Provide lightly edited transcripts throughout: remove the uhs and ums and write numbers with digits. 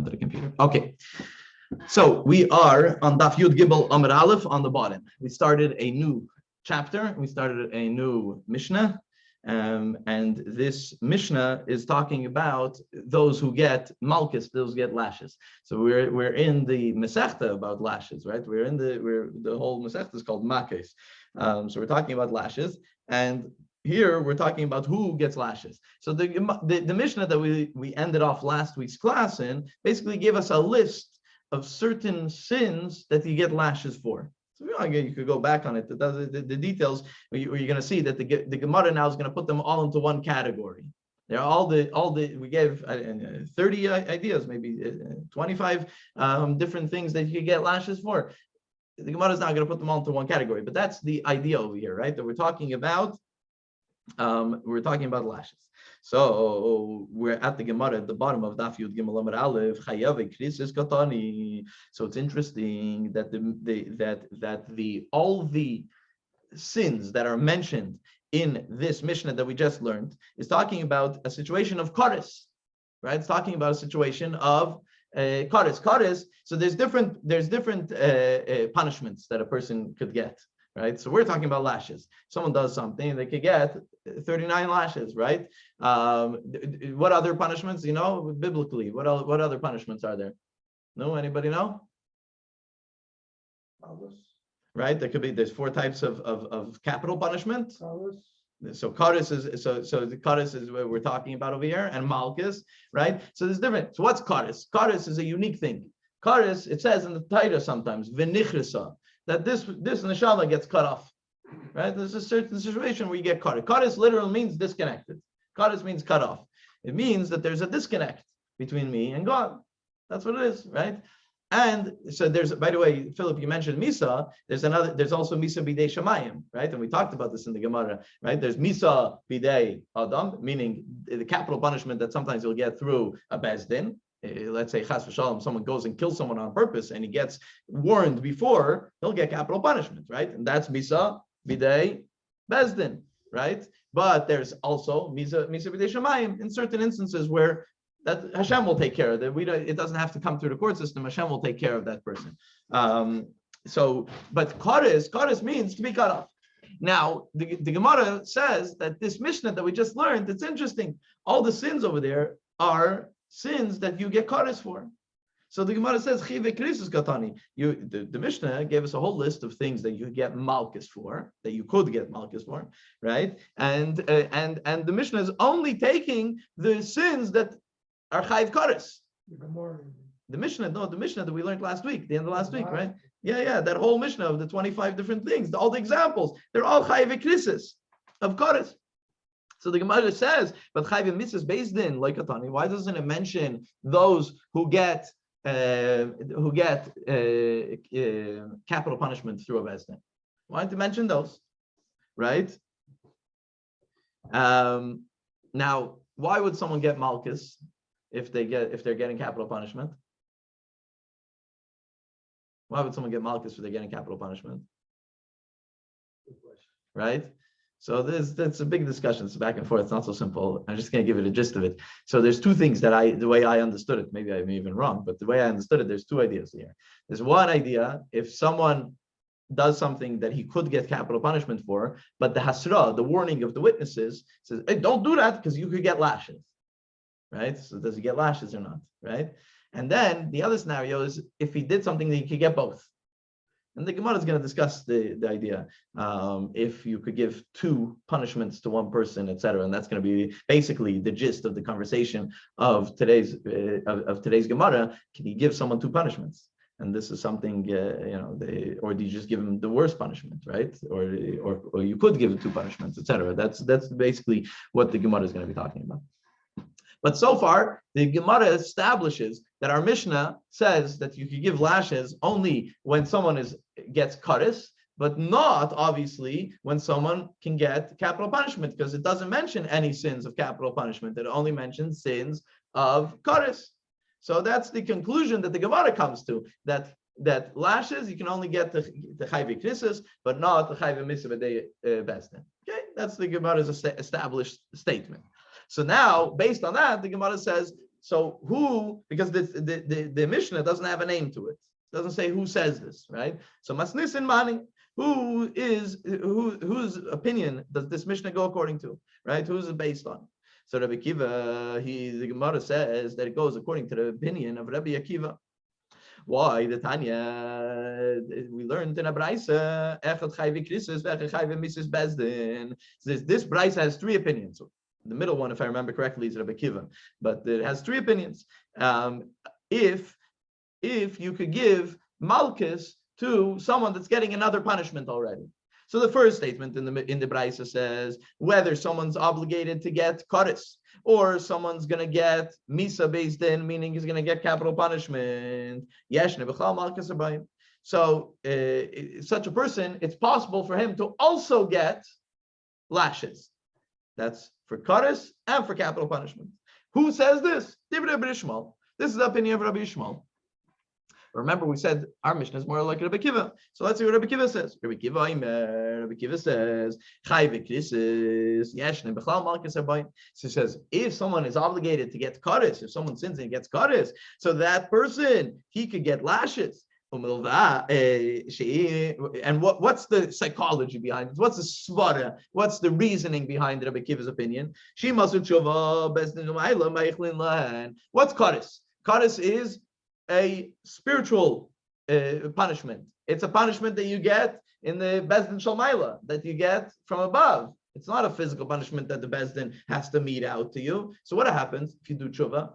onto the computer. Okay. So we are on Daf Yud Gimel Amud Aleph on the bottom. We started a new chapter. We started a new Mishnah. And this Mishnah is talking about those who get malchus, those who get lashes. So we're in the Masechta about lashes, right? The whole Masechta is called Makkos. So we're talking about lashes, and here we're talking about who gets lashes. So the Mishnah that we ended off last week's class in basically gave us a list of certain sins that you get lashes for. So you could go back on it. The details where you're going to see that the Gemara now is going to put them all into one category. They're all the we gave 30 ideas, maybe 25 different things that you could get lashes for. The Gemara is not going to put them all into one category, but that's the idea over here, right? That we're talking about lashes. So we're at the Gemara at the bottom of Daf Yud Gimel Amud Aleph. Chayave krisis katani. So it's interesting that all the sins that are mentioned in this Mishnah that we just learned is talking about a situation of kares, right? It's talking about a situation of kares. So there's different punishments that a person could get. Right, so we're talking about lashes. Someone does something, they could get 39 lashes, right? What other punishments? Biblically, what other punishments are there? No, anybody know? Right, there's 4 types of capital punishment. So kares is the kares is what we're talking about over here, and malchus, right? So there's different. So what's kares? Kares is a unique thing. Kares, it says in the Torah sometimes v'nichrisa, that this neshama gets cut off, right? There's a certain situation where you get cut. Kares literally means disconnected. Kares means cut off. It means that there's a disconnect between me and God. That's what it is, right? And so there's, by the way, Philip, you mentioned Misa. There's also Misa bidei Shamayim, right? And we talked about this in the Gemara, right? There's Misa bidei Adam, meaning the capital punishment that sometimes you'll get through a Bezdin. Let's say chas v'shalom, someone goes and kills someone on purpose and he gets warned before, he'll get capital punishment, right? And that's Misa bidei Bezdin, right? But there's also Misa bidei Shamayim in certain instances where that Hashem will take care of it. It doesn't have to come through the court system. Hashem will take care of that person. But kares means to be cut off. Now, the Gemara says that this Mishnah that we just learned, it's interesting. All the sins over there are sins that you get kares for. So the Gemara says, chive krisis katani. The Mishnah gave us a whole list of things that you get malchus for, that you could get malchus for, right? And the Mishnah is only taking the sins that are chayiv kares. The Mishnah that we learned last week, the end of last week, right? Yeah, that whole Mishnah of the 25 different things, all the examples, they're all chayiv krisis of kares. So the Gemara says, but chayiv mitzvahs based in like Katani. Why doesn't it mention those who get capital punishment through a bezdin? Why didn't it mention those? Right? Now, why would someone get malchus if they're getting capital punishment? Why would someone get malchus if they're getting capital punishment? Right? So that's a big discussion. It's back and forth. It's not so simple. I'm just going to give it a gist of it. So there's 2 things that the way I understood it, maybe I'm even wrong, but the way I understood it, there's 2 ideas here. There's one idea, if someone does something that he could get capital punishment for, but the hasra, the warning of the witnesses, says, hey, don't do that because you could get lashes, right? So does he get lashes or not, right? And then the other scenario is if he did something that he could get both. And the Gemara is going to discuss the idea if you could give 2 punishments to one person, etc. And that's going to be basically the gist of the conversation of today's Gemara. Can you give someone 2 punishments? And this is something, or do you just give him the worst punishment, right? Or you could give him 2 punishments, etc. That's basically what the Gemara is going to be talking about. But so far, the Gemara establishes that our Mishnah says that you can give lashes only when someone gets kares, but not obviously when someone can get capital punishment, because it doesn't mention any sins of capital punishment. It only mentions sins of kares. So that's the conclusion that the Gemara comes to, that lashes you can only get the chayve krisis, but not the chayve mitzvah bezdin. Okay, that's the Gemara's established statement. So now, based on that, the Gemara says, So who, because the Mishnah doesn't have a name to it. It doesn't say who says this, right? So Masnisin Mani, whose opinion does this Mishnah go according to, right? Who's it based on? So Rabbi Akiva, the Gemara says that it goes according to the opinion of Rabbi Akiva. Why? The Tanya, we learned in a Braisa, this Braisa has three opinions. The middle one, if I remember correctly, is Rabbi Akiva, but it has three opinions. If you could give Malchus to someone that's getting another punishment already. So the first statement in the Braisa says whether someone's obligated to get Koris or someone's going to get Misa based in, meaning he's going to get capital punishment. So such a person, it's possible for him to also get lashes. That's for Koris and for capital punishment. Who says this? This is the opinion of Rabbi Ishmael. Remember, we said our Mishnah is more like Rabbi Akiva. So let's see what Rabbi Akiva says. Rabbi Akiva says, so he says, if someone is obligated to get Koris, if someone sins and gets Koris, so that person, he could get lashes. And what's the psychology behind it? What's the svara? What's the reasoning behind Rabbi Akiva's opinion? What's Koris? Koris is a spiritual punishment. It's a punishment that you get in the Bezdin Shalmaila, that you get from above. It's not a physical punishment that the Bezdin has to mete out to you. So what happens if you do tshuva?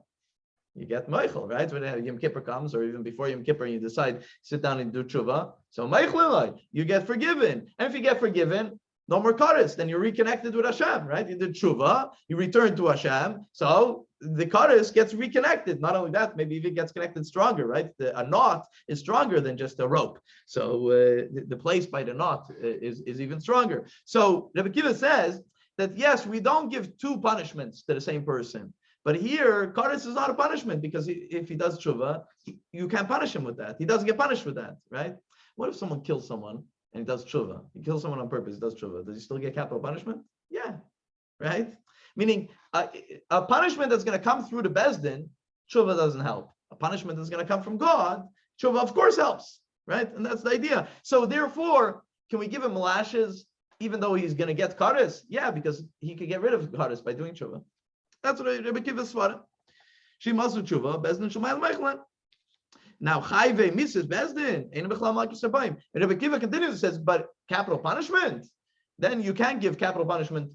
You get Meichel, right? When Yom Kippur comes, or even before Yom Kippur, you decide, sit down and do tshuva. So Meichel, you get forgiven. And if you get forgiven, no more Koris, then you're reconnected with Hashem, right? You did tshuva, you return to Hashem, so the Koris gets reconnected. Not only that, maybe even gets connected stronger, right? A knot is stronger than just a rope. So the place by the knot is even stronger. So Rabbi Akiva says that yes, we don't give two punishments to the same person. But here, Koris is not a punishment because if he does tshuva, you can't punish him with that. He doesn't get punished with that, right? What if someone kills someone and he does tshuva? He kills someone on purpose, he does tshuva. Does he still get capital punishment? Yeah, right? Meaning, a punishment that's going to come through the Bezdin, tshuva doesn't help. A punishment that's going to come from God, tshuva of course helps, right? And that's the idea. So therefore, can we give him lashes even though he's going to get Koris? Yeah, because he could get rid of Koris by doing tshuva. That's what Rabbi Akiva swara. She must do tshuva, Bezdin Shemayel Meichlan. Now, Chayve Mrs. Bezdin, and Rabbi Akiva continues and says, but capital punishment, then you can't give capital punishment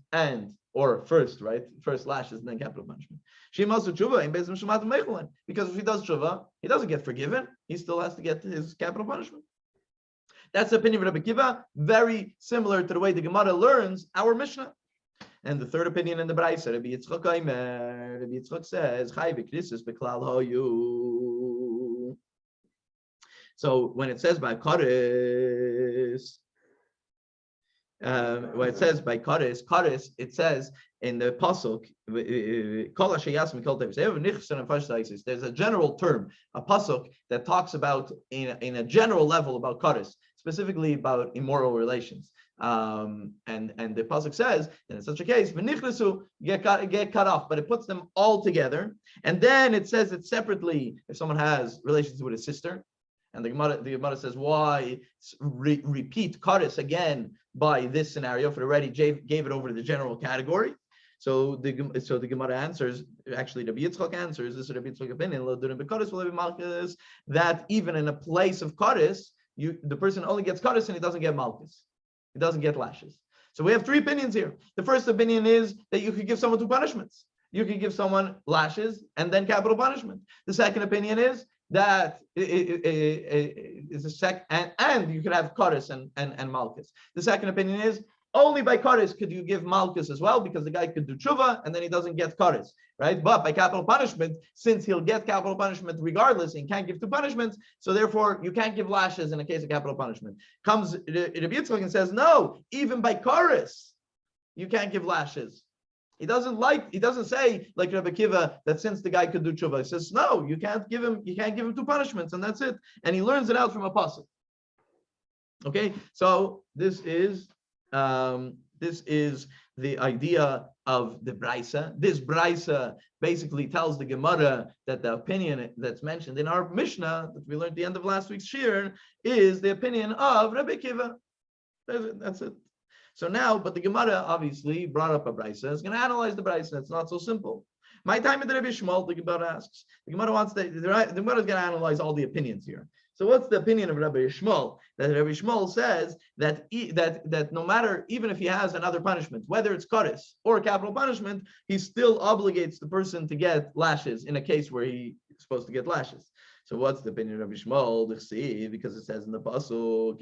or first, right? First lashes and then capital punishment. She must do tshuva in Bezdin Shemayel Meichlan, because if he does tshuva, he doesn't get forgiven. He still has to get his capital punishment. That's the opinion of Rabbi Akiva, very similar to the way the Gemara learns our Mishnah. And the third opinion in the Braisa, Rabbi Yitzchak says, so when it says by Koris, it says in the pasuk, there's a general term, a pasuk that talks about in a general level about Koris, specifically about immoral relations. And the pasuk says that in such a case, get cut off, but it puts them all together. And then it says it separately if someone has relations with a sister. And the Gemara says, why repeat Koris again by this scenario? For already gave it over to the general category. So the Gemara answers, actually Rabbi Yitzchak answers, this is Rabbi Yitzchak opinion, that even in a place of Koris, the person only gets Koris and he doesn't get Malchus. He doesn't get lashes. So we have three opinions here. The first opinion is that you could give someone two punishments. You could give someone lashes and then capital punishment. The second opinion is that is and you could have Koris and Malchus. The second opinion is only by Koris could you give Malchus as well, because the guy could do tshuva and then he doesn't get Koris, right? But by capital punishment, since he'll get capital punishment regardless, and can't give two punishments, so therefore you can't give lashes in a case of capital punishment. Comes Rabbi Yitzchak and says, no, even by Koris, you can't give lashes. He doesn't say like Rabbi Akiva that since the guy could do tshuva, he says, no, you can't give him two punishments, and that's it. And he learns it out from a pasuk. Okay, so this is This is the idea of the Braisa. This Braisa basically tells the Gemara that the opinion that's mentioned in our Mishnah, that we learned at the end of last week's Shir, is the opinion of Rabbi Kiva. That's it. So now, but the Gemara obviously brought up a Braisa. It's going to analyze the Braisa. It's not so simple. My time at the Rabbi Shmuel, the Gemara asks. The Gemara wants the Gemara is going to analyze all the opinions here. So what's the opinion of Rabbi Shmuel? That Rabbi Shmuel says that no matter, even if he has another punishment, whether it's kares or capital punishment, he still obligates the person to get lashes in a case where he's supposed to get lashes. So what's the opinion of Rabbi Shmuel? Because it says in the pasuk,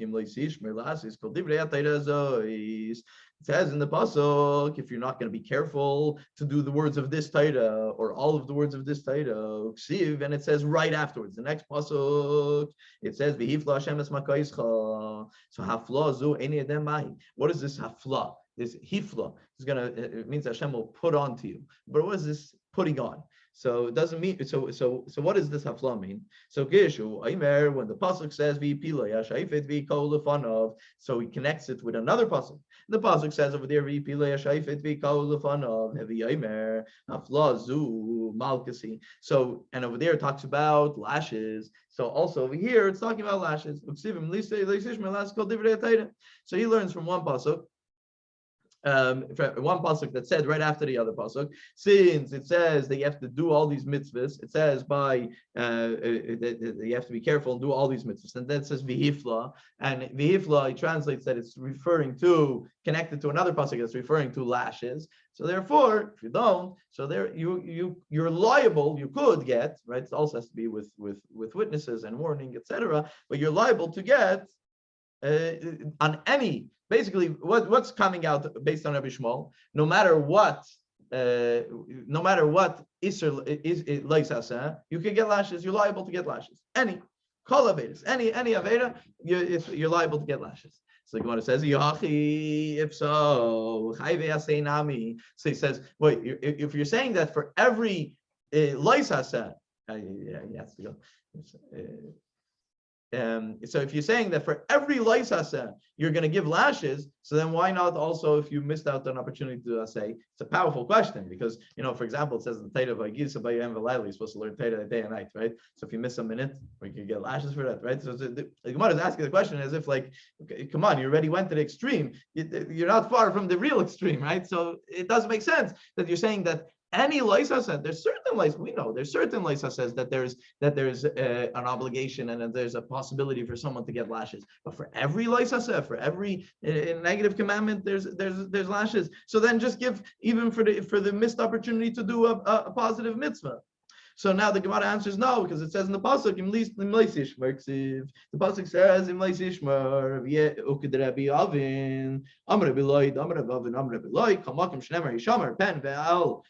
it says in the pasuk, if you're not going to be careful to do the words of this Torah or all of the words of this Torah, and it says right afterwards, the next pasuk, it says v'hifla Hashem es makaischa. So hafla zu eni edem mai. What is this hafla? This hifla is it means Hashem will put onto you. But what is this putting on? So it doesn't mean so. What does this hafla mean? So Gishu Aimer, when the pasuk says v'pila yashayfet v'kol lefanov, so he connects it with another pasuk. The pasuk says over there v'pila yashayfet v'kol lefanov hevi Aimer hafla zu malkasi. So and over there it talks about lashes. So also over here it's talking about lashes. So he learns from one pasuk. One pasuk that said right after the other pasuk, since it says that you have to do all these mitzvahs, it says by you have to be careful and do all these mitzvahs, and then it says v'hifla, and v'hifla he translates that it's referring to connected to another pasuk that's referring to lashes. So therefore, if you don't, so there you're liable. You could get right. It also has to be with witnesses and warning, etc. But you're liable to get on any. Basically, what's coming out based on Rabbi Shmuel, no matter what Isser is Laisasa, you can get lashes. You're liable to get lashes. Any kol avedas, any aveda, you're liable to get lashes. So the Gemara says, Yachi, if so, nami. So he says, wait, if you're saying that for every Laisasa, he has to go. So if you're saying that for every loisasa you're going to give lashes, so then why not also if you missed out an opportunity to say? It's a powerful question because, for example, it says in the Torah, you're supposed to learn Torah day and night, right? So if you miss a minute, we can get lashes for that, right? So the Gemara is asking the question as if like, okay, come on, you already went to the extreme. You're not far from the real extreme, right? So it doesn't make sense that you're saying that any loisa says there's certain loisa. We know there's certain loisa says that there's an obligation and that there's a possibility for someone to get lashes. But for every loisa says, for every negative commandment, there's lashes. So then just give even for the missed opportunity to do a positive mitzvah. So now the Gemara answers no, because it says in the pasuk, the pasuk says in Leisishmar, Rabbi Avin, Amr Rabbi Lloyd, Amr Rabbi Avin, Amr Rabbi Lloyd, Kamakim Shnemer Yishamar Pen Ve'al.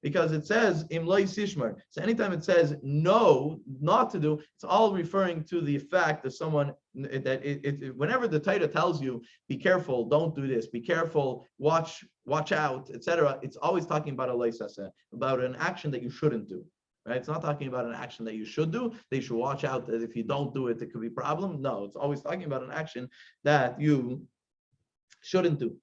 Because it says im sishmar. So anytime it says no, not to do, it's all referring to the fact that someone that whenever the Torah tells you, be careful, don't do this, be careful, watch out, etc. It's always talking about a loisasa, about an action that you shouldn't do. Right? It's not talking about an action that you should do. They should watch out that if you don't do it, it could be a problem. No, it's always talking about an action that you shouldn't do.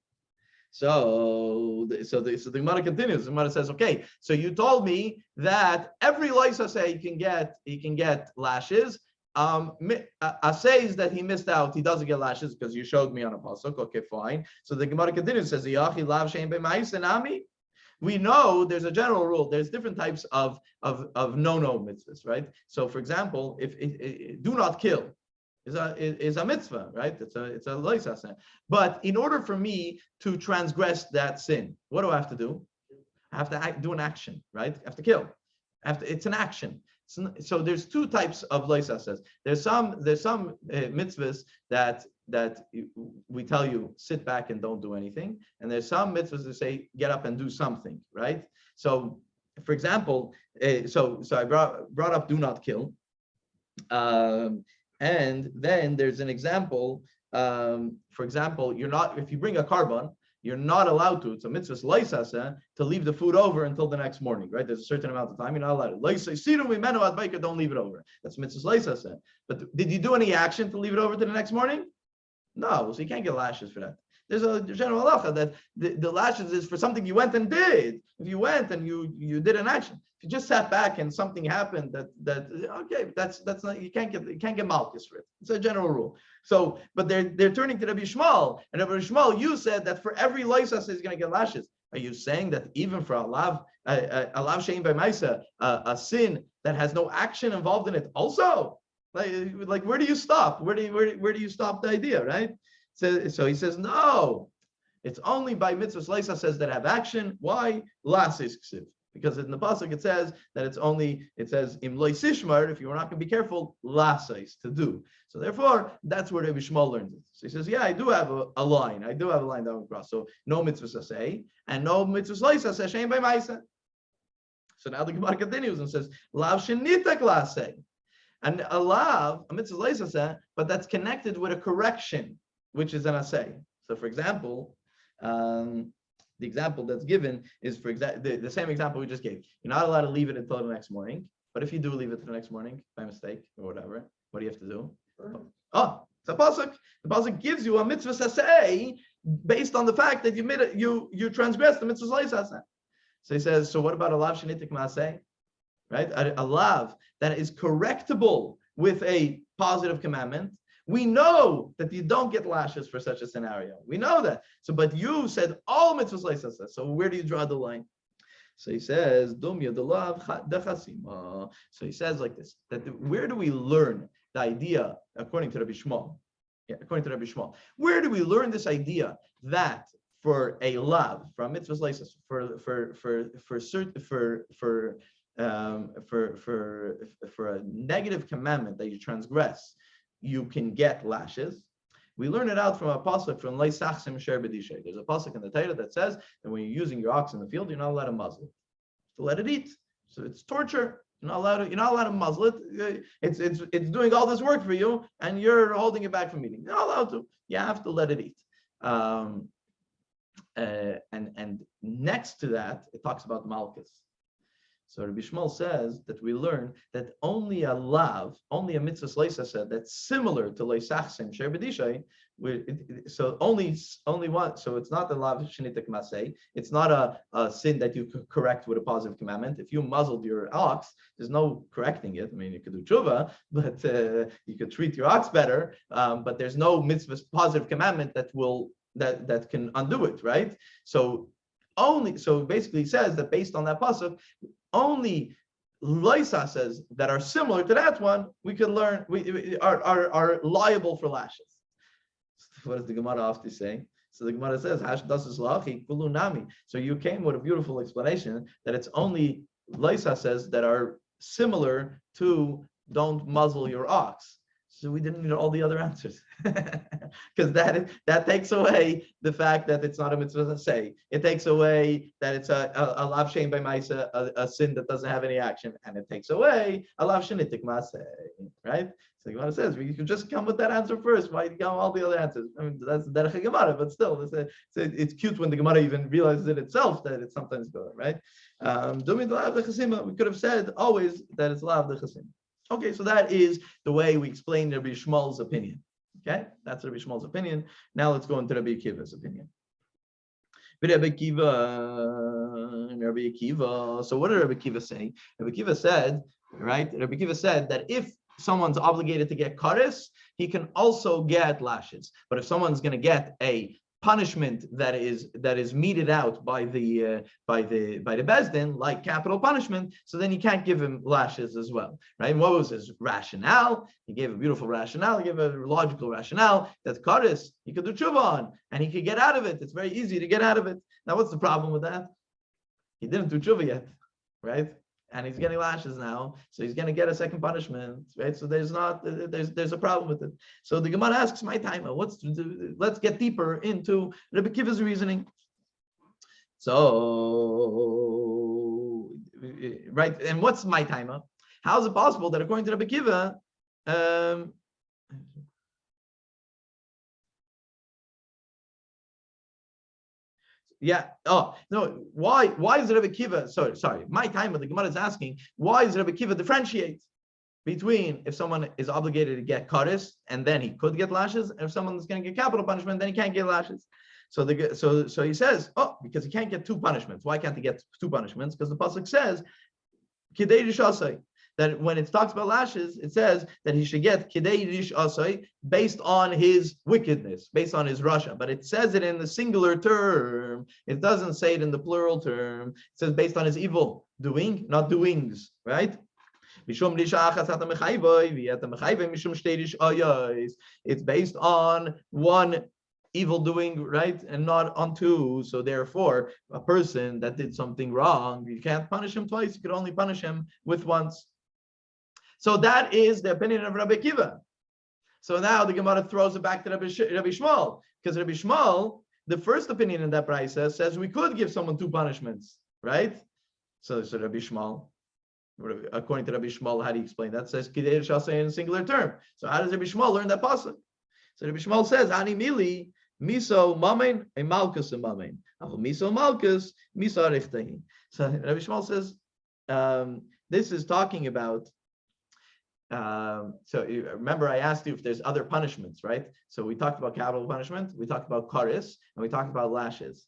So the Gemara continues. The Gemara says, okay, so you told me that every loisa say he can get lashes. Says that he missed out, he doesn't get lashes because you showed me on a pasuk. Okay, fine. So the Gemara continues, says, we know there's a general rule. There's different types of no mitzvahs, right? So for example, if do not kill is a mitzvah, right? It's a loisa sin. But in order for me to transgress that sin, what do I have to do? I have to do an action, right? I have to kill. It's an action. So there's two types of loisa says. There's some mitzvahs that we tell you sit back and don't do anything, and there's some mitzvahs that say get up and do something, right? So, for example, so I brought up do not kill. And then there's an example. For example, if you bring a carbon, you're not allowed to. It's a mitzvah loisasa to leave the food over until the next morning, right? There's a certain amount of time you're not allowed. Don't leave it over. That's mitzvah loisasa. But did you do any action to leave it over to the next morning? No, so you can't get lashes for that. there's a general halacha that the lashes is for something you went and did. If you went and you did an action, if you just sat back and something happened that okay, that's not, you can't get malchus for it. It's a general rule. So, but they're turning to Rabbi Shmuel, and Rabbi Shmuel, you said that for every loisas is going to get lashes. Are you saying that even for alav shein by maisa, a sin that has no action involved in it, also? Like where do you stop? Where do you stop the idea, right? So he says no. It's only by mitzvahs leisa says that have action. Why? Lasis ksiv. Because in the pasuk it says that it says im loy sishmar, if you're not going to be careful, lasis, to do. So therefore, that's where Rabbi Shmuel learns it. So he says, yeah, I do have a line. I do have a line that would cross. So no mitzvahs say, and no mitzvahs leisa say shein by maisa. So now the Gemara continues and says, lav shenitak lasei. And a lav, a mitzvah leisa, but that's connected with a correction, which is an asay. So for example, the example that's given is the same example we just gave. You're not allowed to leave it until the next morning, but if you do leave it to the next morning by mistake or whatever, what do you have to do? Oh, it's a pasuk. The pasuk gives you a mitzvah saseh based on the fact that you transgressed the mitzvah saseh. So he says, so what about a lav shenitik maaseh? Right, a lav that is correctable with a positive commandment. We know that you don't get lashes for such a scenario. We know that. So, but you said all mitzvahs leisa. So where do you draw the line? So he says, Dumya the lav dechasima. So he says like this: that where do we learn the idea according to Rabbi Shmuel? Yeah, according to Rabbi Shmuel, where do we learn this idea that for a lav, for a mitzvahs leisa, for a negative commandment that you transgress, you can get lashes? We learn it out from a pasuk from Lei Sachsim Sher B'Dishay. There's a pasuk in the Torah that says that when you're using your ox in the field, you're not allowed to muzzle it. To let it eat. So it's torture. You're not allowed to muzzle it. It's doing all this work for you, and you're holding it back from eating. You're not allowed to. You have to let it eat. And next to that, it talks about Malchus. So Rabbi Shmuel says that we learn that only a lav, only a mitzvah leisa said that's similar to leisachsim sher b'dishay. So only one. So it's not a lav shenitik masei. It's not a sin that you could correct with a positive commandment. If you muzzled your ox, there's no correcting it. I mean, you could do tshuva, but you could treat your ox better. But there's no mitzvah positive commandment that can undo it, right? So basically, he says that based on that pasuk, only loisa says that are similar to that one, we can learn, we are liable for lashes. What does the Gemara have to say? So the Gemara says, Hash das lachi kulu nami. So you came with a beautiful explanation that it's only loisa says that are similar to don't muzzle your ox. So we didn't need all the other answers, because that takes away the fact that it's not a mitzvah say. It takes away that it's a lav shein by maisa, a sin that doesn't have any action, and it takes away a lav shenitik maseh, right? So the Gemara says you can just come with that answer first. Why you come all the other answers? I mean, that's the derech Gemara, but still, it's cute when the Gemara even realizes it itself that it's sometimes good, right? We could have said always that it's lav dechasima. Okay, so that is the way we explain Rabbi Shmuel's opinion. Okay, that's Rabbi Shmuel's opinion. Now let's go into Rabbi Akiva's opinion. Rabbi Akiva. So what did Rabbi Akiva say? Rabbi Akiva said, right? Rabbi Akiva said that if someone's obligated to get kares, he can also get lashes. But if someone's going to get a punishment that is meted out by the Bezdin, like capital punishment, so then you can't give him lashes as well, right? And what was his rationale? He gave a beautiful rationale. He gave a logical rationale that kares he could do tshuva on, and he could get out of it. It's very easy to get out of it. Now, what's the problem with that? He didn't do tshuva yet, right? And he's getting lashes now, so he's going to get a second punishment, right? So there's a problem with it. So the Gemara asks, my timer, let's get deeper into Rabbi Akiva's reasoning. So, right, and what's my timer? How is it possible that according to Rabbi Akiva, yeah. Oh no. Why is Rabbi Akiva? Sorry. My time, the Gemara is asking, why is Rabbi Akiva differentiate between if someone is obligated to get kares and then he could get lashes, and if someone is going to get capital punishment, then he can't get lashes. So he says, oh, because he can't get two punishments. Why can't he get two punishments? Because the pasuk says, Kidei Rish Asay, that when it talks about lashes, it says that he should get Kidei Rish Asay based on his wickedness, based on his rasha. But it says it in the singular term. It doesn't say it in the plural term. It says based on his evil doing, not doings, right? It's based on one evil doing, right, and not on two. So therefore, a person that did something wrong, you can't punish him twice. You could only punish him with once. So that is the opinion of Rabbi Akiva. So now the Gemara throws it back to Rabbi Shmuel, because Rabbi Shmuel, the first opinion in that brisa says we could give someone two punishments, right? So Rabbi Shmuel, according to Rabbi Shmuel, how do you explain that? It says Kidei Rish Asay in a singular term. So how does Rabbi Shmuel learn that pasuk? So Rabbi Shmuel says, Ani mili, miso mamein, a malchus a mamein. Miso malchus, miso arichtehi. So Rabbi Shmuel says, this is talking about, so remember I asked you if there's other punishments, right? So we talked about capital punishment, we talked about karis, and we talked about lashes.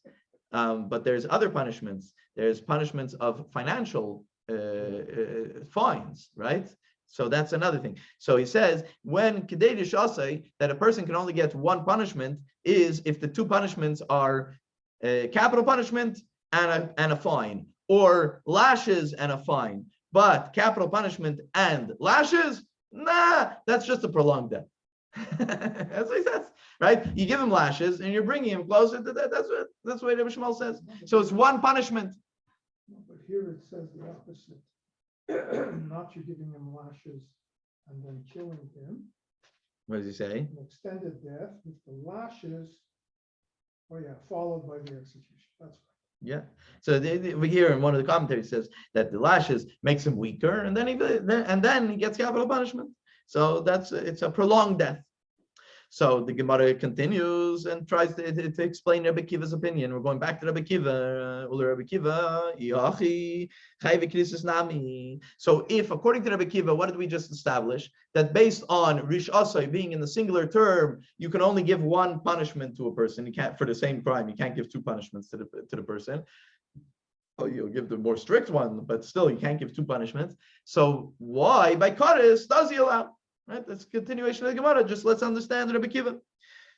But there's other punishments. There's punishments of financial fines, right? So that's another thing. So he says, when Kidei Rish Asay, that a person can only get one punishment, is if the two punishments are capital punishment and a fine, or lashes and a fine. But capital punishment and lashes, nah, that's just a prolonged death. That's what he says, right? You give him lashes and you're bringing him closer to that. That's what Rabbi Shmuel says. So it's one punishment. But here it says the opposite. Not you giving him lashes and then killing him. What does he say? An extended death with the lashes. Oh yeah, followed by the execution. That's right. Yeah. So we hear in one of the commentaries says that the lashes makes him weaker, and then he gets capital punishment. So it's a prolonged death. So the Gemara continues and tries to explain Rabbi Akiva's opinion. We're going back to Rabbi Akiva. So if, according to Rabbi Akiva, what did we just establish? That based on Rish Asay being in the singular term, you can only give one punishment to a person. You can't, for the same crime, you can't give two punishments to the person. Oh, you'll give the more strict one, but still you can't give two punishments. So why, by Karis, does he allow? Right, that's a continuation of the Gemara. Just let's understand Rabbi Akiva.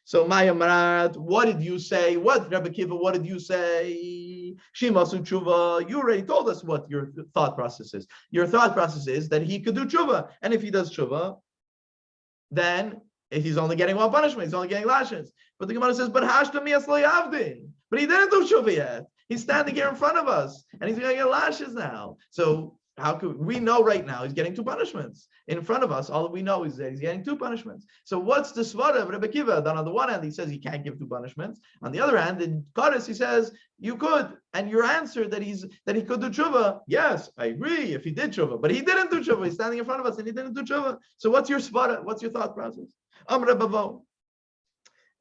So Maya Marat, what did you say? What Rabbi Akiva? What did you say? Shimasu tshuva. You already told us what your thought process is. Your thought process is that he could do tshuva, and if he does tshuva, then if he's only getting one punishment, he's only getting lashes. But the Gemara says, but hashta miyas lo yavdi. But he didn't do tshuva yet. He's standing here in front of us, and he's going to get lashes now. So how could we know right now he's getting two punishments in front of us? All we know is that he's getting two punishments. So what's the svara of Rabbi Akiva? Then on the one hand, he says he can't give two punishments. On the other hand, in Karis, he says you could. And your answer that he could do tshuva, yes, I agree if he did tshuva, but he didn't do tshuva. He's standing in front of us and he didn't do tshuva. So what's your svara? What's your thought process? Rabbi Vo.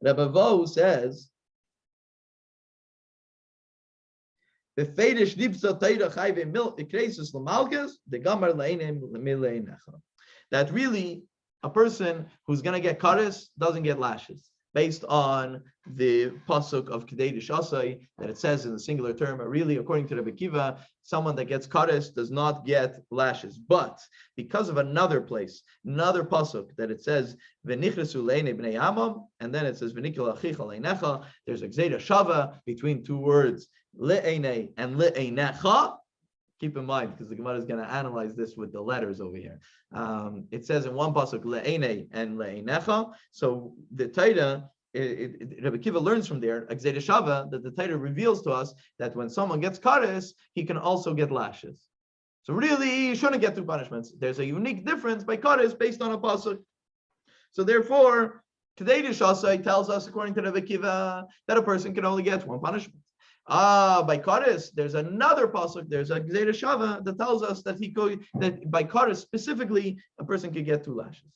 Rabbi Vo says, that really a person who's going to get kares doesn't get lashes, based on the pasuk of Kidei Rish Asay that it says in the singular term. But really, according to Rabbi Akiva, someone that gets kares does not get lashes. But because of another place, another pasuk that it says v'nichresu le'nei bnei amam, and then it says v'nikil achicha le'necha. There's a gzeira shava between two words, le'enei and le'enecha. Keep in mind, because the Gemara is going to analyze this with the letters over here. It says in one pasuk le'enei and le'enecha. So the Torah, Rabbi Akiva learns from there, a gzeira shava, that the Torah reveals to us that when someone gets kares, he can also get lashes. So really, he shouldn't get two punishments. There's a unique difference by kares based on a pasuk. So therefore, Kidei Rish Asay tells us, according to Rabbi Akiva, that a person can only get one punishment. By kares, there's another pasuk. There's a gzeira shava that tells us that that by kares specifically, a person could get two lashes.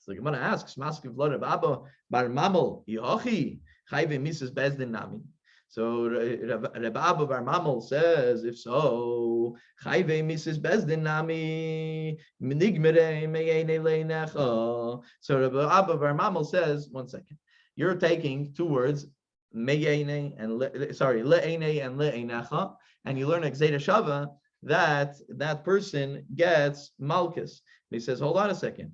So the Gemara asks, "Maskiv lo Reb Abba bar Mamel yochi chayve misas bezdin nami." So Reb Abba bar Mamel says, if so, chayve misas bezdin nami minigmere meyene leinecha. So Reb Abba bar Mamel says, one second, you're taking two words me'ene and le'ene and le'enecha, and you learn a gzeira shava that person gets malchus. He says, hold on a second.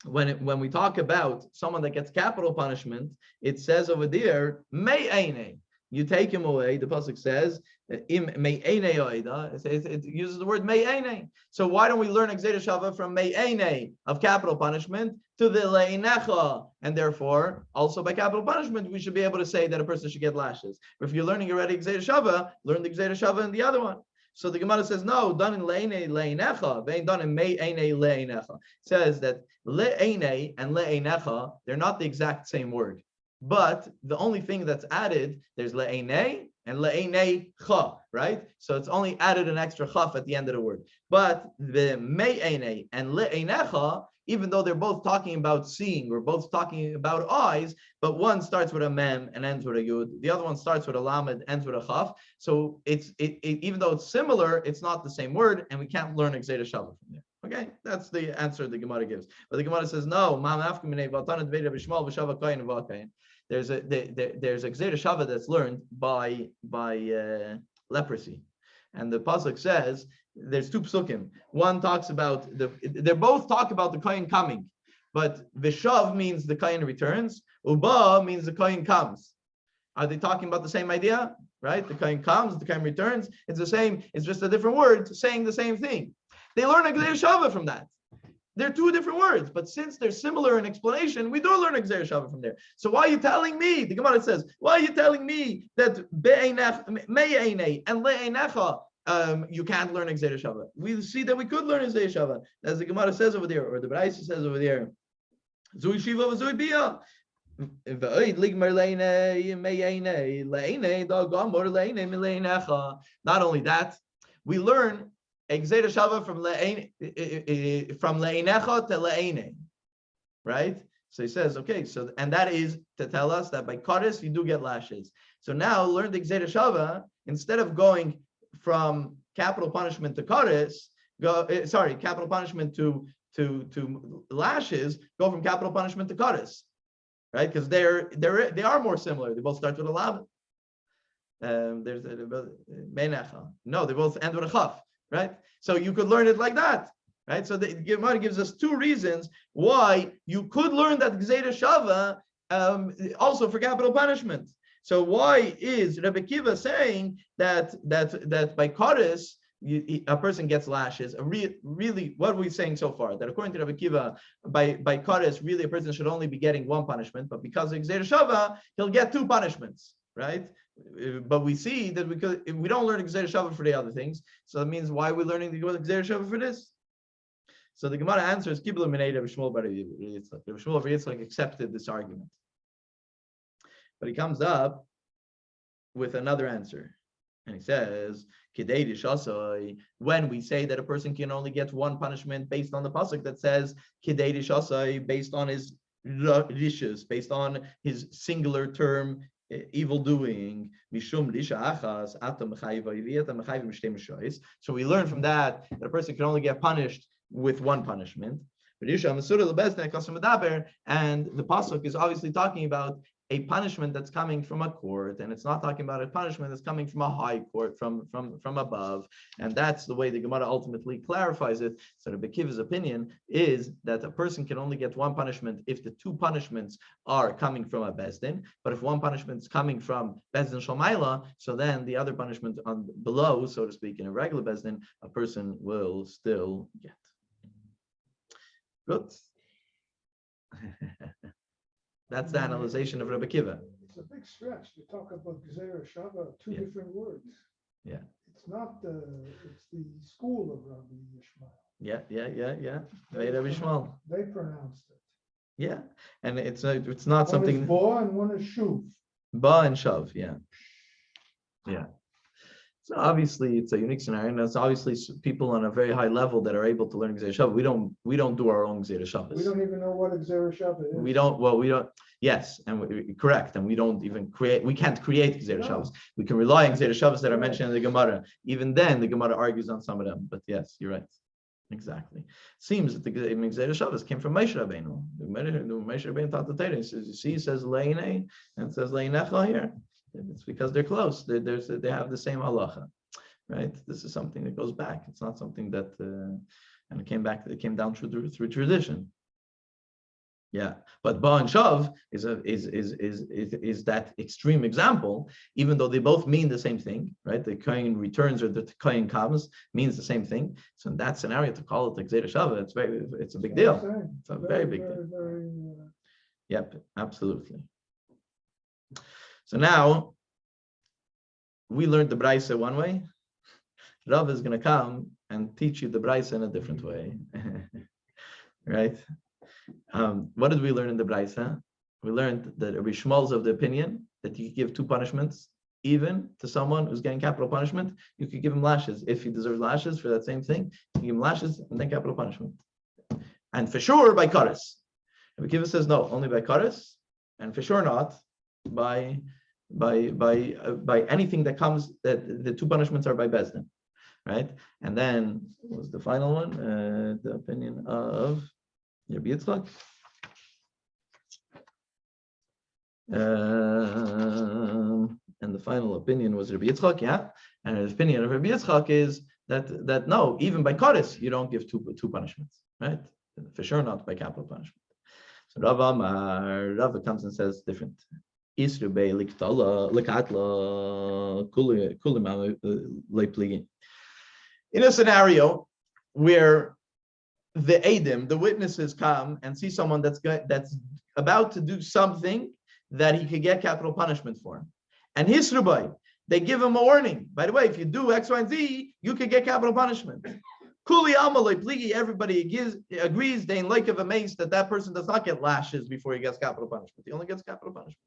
When we talk about someone that gets capital punishment, it says over there, me'ene. You take him away. The pasuk says, "Im me'ene oida." It uses the word me'ene. So why don't we learn gzeira shava from me'ene of capital punishment to the le'inecha, and therefore also by capital punishment we should be able to say that a person should get lashes. But if you're learning already gzeira shava, learn the gzeira shava in the other one. So the Gemara says, no, done in le'ene le'inecha, they ain't done in me'ene le'inecha. It says that le'ene and le'inecha, they're not the exact same word. But the only thing that's added, there's le'ene and le'enecha, right? So it's only added an extra chaf at the end of the word. But the me'ene and le'enecha, even though they're both talking about seeing, or both talking about eyes, but one starts with a mem and ends with a yud, the other one starts with a lamed, ends with a chaf. So even though it's similar, it's not the same word, and we can't learn a gzeira shava from there. Okay, that's the answer the Gemara gives. But the Gemara says no. There's a gzeira shava that's learned by leprosy, and the pasuk says there's two psukim. One talks about they both talk about the kohen coming, but vishav means the kohen returns, uba means the kohen comes. Are they talking about the same idea? Right? The kohen comes, the kohen returns. It's the same. It's just a different word saying the same thing. They learn a gzeira shava from that. They're two different words, but since they're similar in explanation, we do learn a gzeira shava from there. So why are you telling me? The Gemara says, why are you telling me that me'ene and le'enecha you can't learn a gzeira shava? We see that we could learn a gzeira shava, as the Gemara says over there, or the Braisa says over there. Zui shiva v'zui bia. Not only that, we learn a gzeira shava from le'inecha to le'ene, right? So he says, okay, so and that is to tell us that by kares you do get lashes. So now learn the gzeira shava, instead of going from capital punishment to kares, capital punishment to lashes, go from capital punishment to kares, right? Because they are more similar. They both start with a lamed. There's me'enecha. No, they both end with a chaf. Right? So you could learn it like that. Right? So the Gemara gives us two reasons why you could learn that gzeira shava also for capital punishment. So why is Rebbe Kiva saying that by kares a person gets lashes? Really, what are we saying so far? That according to Rebbe Kiva, by kares, really a person should only be getting one punishment, but because of gzeira shava, he'll get two punishments. Right? But we see that we don't learn gzeira shava for the other things, so that means why are we learning the gzeira shava for this? So the Gemara answers, Kibla minei Rabbi Shmuel bar Yitzchak. Rabbi Shmuel bar Yitzchak accepted this argument, but he comes up with another answer, and he says, Kidei d'shasai, when we say that a person can only get one punishment based on the pasuk that says Kidei d'shasai, based on his rishus, based on his singular term evil doing, mishum risha achas atam mechayv. So we learn from that a person can only get punished with one punishment. And the pasuk is obviously talking about a punishment that's coming from a court, and it's not talking about a punishment that's coming from a high court, from above. And that's the way the Gemara ultimately clarifies it. So Rebbe Kiva's opinion is that a person can only get one punishment if the two punishments are coming from a bezdin. But if one punishment is coming from bezdin shalmaila, so then the other punishment on below, so to speak, in a regular bezdin, a person will still get. Good. That's the analyzation of Rebbe Kiva. It's a big stretch to talk about gzeira shava, two different words. Yeah. It's not it's the school of Rabbi Yishmael. Yeah. Rabbi Yishmael. They pronounced it. Yeah, and it's not One something. Is ba and one is shuv. Ba and shav, yeah. So obviously it's a unique scenario, and it's obviously people on a very high level that are able to learn gzeira shava. We don't do our own gzeira shavas. We don't even know what a gzeira shava is. We don't. Yes, and correct, and we don't even create. We can't create gzeira shavas. We can rely on gzeira shavas that are mentioned in the Gemara. Even then, the Gemara argues on some of them. But yes, you're right. Exactly. Seems that the Gzeira Shabbos came from Moshe Rabbeinu. The Moshe Rabbeinu taught the Torah. He says, you see, he says Leine and it says Leinecha here. It's because they're close. They have the same halacha, right? This is something that goes back. It's not something that and it came down through tradition. Yeah, but Ba and Shav is that extreme example, even though they both mean the same thing, right? The Kohen returns or the Kohen comes means the same thing. So in that scenario, to call it the Gzeira Shava, it's a big deal. It's a very big deal. Yep, absolutely. So now we learned the Braisa one way. Rav is going to come and teach you the Braisa in a different way, right? What did we learn in the Braisa? We learned that Rabbi Shmuel's of the opinion that you could give two punishments, even to someone who's getting capital punishment. You could give him lashes if he deserves lashes for that same thing. You give him lashes and then capital punishment, and for sure by kares. Rabbi Kiva says no, only by kares, and for sure not by anything that comes. That the two punishments are by bezdin, right? And then what was the final one? The opinion of Rabbi Yitzchak. And the final opinion was Rabbi Yitzchak, yeah. And the opinion of Rabbi Yitzchak is that no, even by kares you don't give two punishments, right? For sure not by capital punishment. So Rav comes and says different. In a scenario where the Eidim, the witnesses, come and see someone that's about to do something that he could get capital punishment for, and Hisrubai, they give him a warning. By the way, if you do X, Y, and Z, you could get capital punishment. Kuli Amalei Pligi, everybody agrees, they in like of a mace that person does not get lashes before he gets capital punishment. He only gets capital punishment.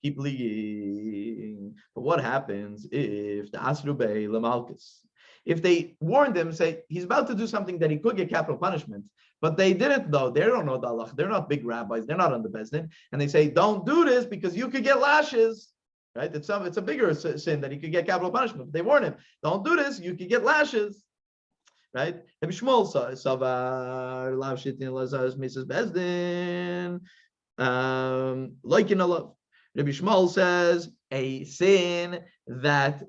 Keep leaking. But what happens if the Asrubei Lamalkus? If they warned him, say he's about to do something that he could get capital punishment, but they didn't know, they don't know the Allah, they're not big rabbis, they're not on the Bezdin, and they say, don't do this because you could get lashes, right? It's a bigger sin that he could get capital punishment. But they warn him, don't do this, you could get lashes, right? Rabbi Shmuel Savar, Lav Shitin Lazarus Mrs. Bezdin, like in Allah. Rabbi Shmuel says a sin that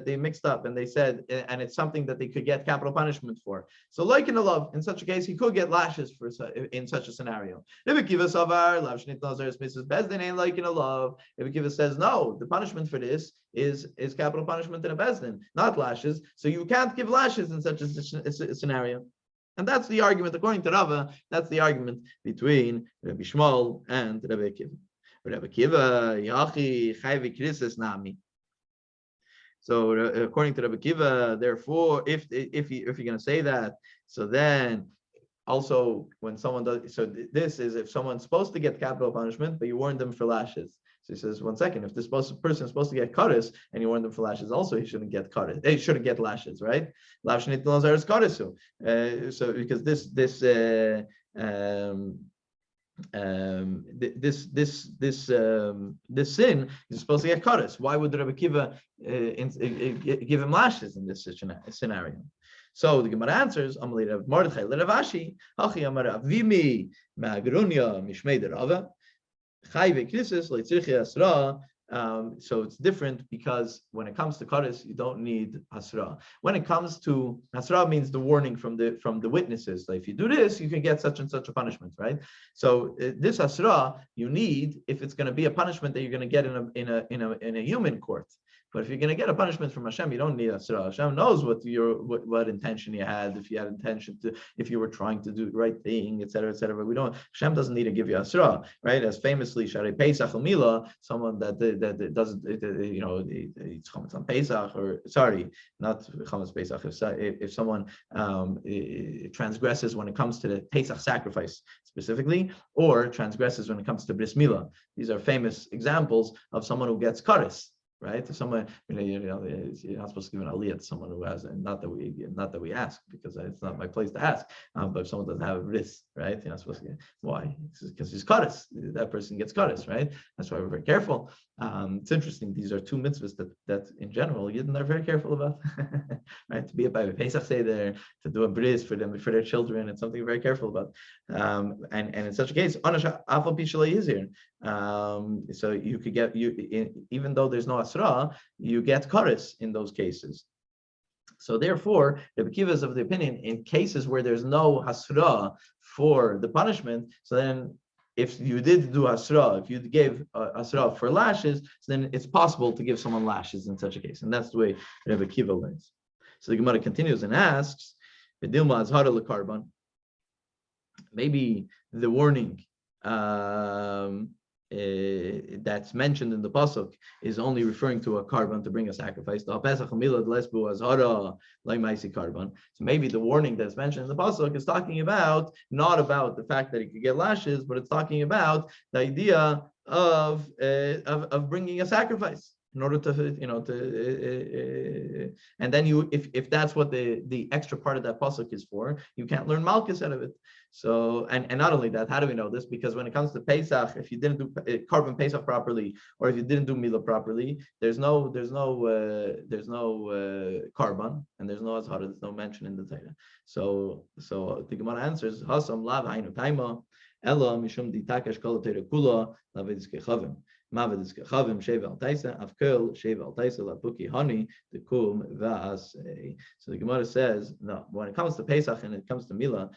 they mixed up and they said, and it's something that they could get capital punishment for. So like in a love, in such a case, he could get lashes for in such a scenario. Rabbi Kiva Savar, Lav Shnit Nazarus Mrs. Bezdin ain't like in a love. Rabbi Kiva says no, the punishment for this is capital punishment in a Bezdin, not lashes. So you can't give lashes in such a scenario. And that's the argument, according to Rava, that's the argument between Rabbi Shmuel and Rabbi Kiva. Rabbi Kiva, Yachi, Chayvi Krisis Nami. So according to Rabbi Kiva, therefore, if you're going to say that, so then also when someone does, so this is if someone's supposed to get capital punishment, but you warn them for lashes. So he says, 1 second, if this person is supposed to get kares and you warn them for lashes, also he shouldn't get kares. He shouldn't get lashes, right? Lav shnit lazaris karesu. So because this sin is supposed to get kares. Why would Rabbi Kiva give him lashes in this scenario? So the Gemara answers, Amalei Rav Mordechai Rav Ashi, Hachi Amar Avimi Ma'agrunya Mishmei Derava, Chayve Krisis Leitzirchi Asra. So it's different because when it comes to kares, you don't need hasra. When it comes to hasra, means the warning from the witnesses. So if you do this, you can get such and such a punishment, right? So this hasra you need if it's going to be a punishment that you're going to get in a human court. But if you're going to get a punishment from Hashem, you don't need Asra. Hashem knows what intention you had, if you had intention to, if you were trying to do the right thing, etc., etc. We don't. Hashem doesn't need to give you Asra, right? As famously, Sharei Pesach Mila, someone that doesn't, it's Chametz on Pesach, or sorry, not Chametz Pesach. If someone transgresses when it comes to the Pesach sacrifice specifically, or transgresses when it comes to Bris Milah, these are famous examples of someone who gets kares. right? If someone, you're not supposed to give an aliyah to someone who has, and not that we ask, because it's not my place to ask. But if someone doesn't have a bris, right? You're not supposed to get. Why? Because he's kares. That person gets kares, right? That's why we're very careful. It's interesting. These are two mitzvahs that in general Yidden are very careful about, right? To be a by Pesach Seder, to do a bris for them, for their children, it's something very careful about. And in such a case, so you could get even though there's no asra, you get kares in those cases. So therefore, Rebbe Akiva is of the opinion in cases where there's no hasra for the punishment. So then, if you did do asra, if you gave asra for lashes, so then it's possible to give someone lashes in such a case, and that's the way Rebbe Akiva learns. So the Gemara continues and asks, "Bedilma azhara lekarban." Maybe the warning that's mentioned in the pasuk is only referring to a carbon to bring a sacrifice. So maybe the warning that's mentioned in the pasuk is talking about not about the fact that he could get lashes, but it's talking about the idea of bringing a sacrifice in order to and then if that's what the extra part of that pasuk is for, you can't learn malchus out of it. So and not only that, how do we know this? Because when it comes to Pesach, if you didn't do carbon Pesach properly, or if you didn't do Milah properly, there's no carbon and there's no azhara. There's no mention in the Torah. So the Gemara answers Hasam lav hainu taima ella mishum ditakesh kol Torah kula lavedis kechavim. Mavedis kechavim shevel taisa afkel shevel taisa lapuki hani dekum vaas. So the Gemara says no. When it comes to Pesach and it comes to Milah,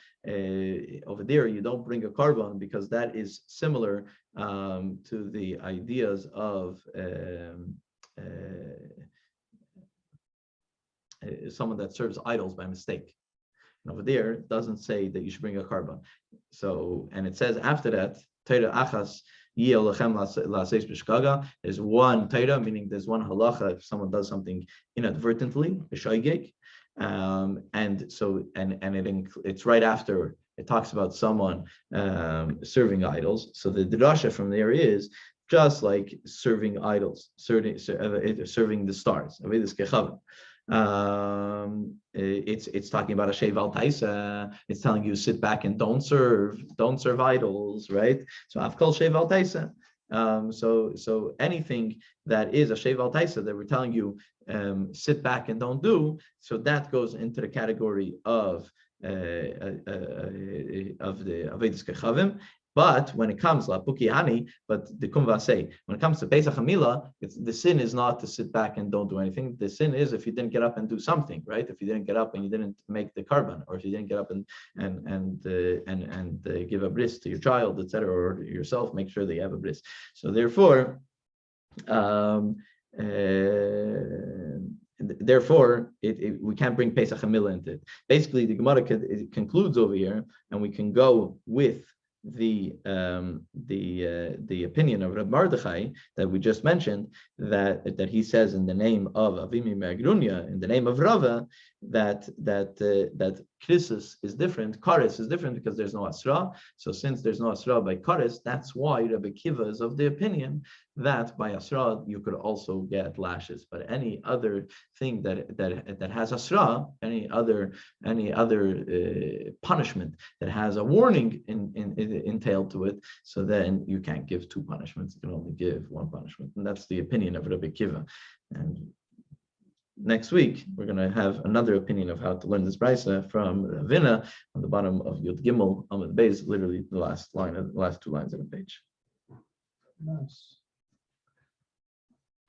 over there you don't bring a carbon because that is similar to the ideas of someone that serves idols by mistake. And over there it doesn't say that you should bring a carbon. So and it says after that Torah achas. There's one Torah, meaning there's one halacha if someone does something inadvertently, and it's right after it talks about someone serving idols. So the drasha from there is just like serving idols, serving the stars. It's talking about a sheval taisa. It's telling you sit back and don't serve idols, right? So afkol sheval taisa. So anything that is a sheval taisa that we're telling you sit back and don't do. So that goes into the category of the avedis kechavim. But when it comes la pukiani, but the kumva say when it comes to Pesach Hamila, the sin is not to sit back and don't do anything. The sin is if you didn't get up and do something, right? If you didn't get up and you didn't make the carbon, or if you didn't get up and give a bris to your child, etc., or yourself, make sure that you have a bris. So therefore, we can't bring Pesach Hamila into it. Basically, the Gemara concludes over here, and we can go with the opinion of Reb Mordechai that we just mentioned, that he says in the name of Avimi Mergrunya, in the name of Rava, that krisis is different, kares is different because there's no asra. So since there's no asra by kares, that's why Rebbe Akiva is of the opinion that by asra you could also get lashes. But any other thing that has asra, any other punishment that has a warning entailed to it, so then you can't give two punishments. You can only give one punishment, and that's the opinion of Rebbe Akiva. And next week, we're going to have another opinion of how to learn this brisa from Ravina on the bottom of Yud Gimel Amud Beis, literally the last two lines of the page. Nice.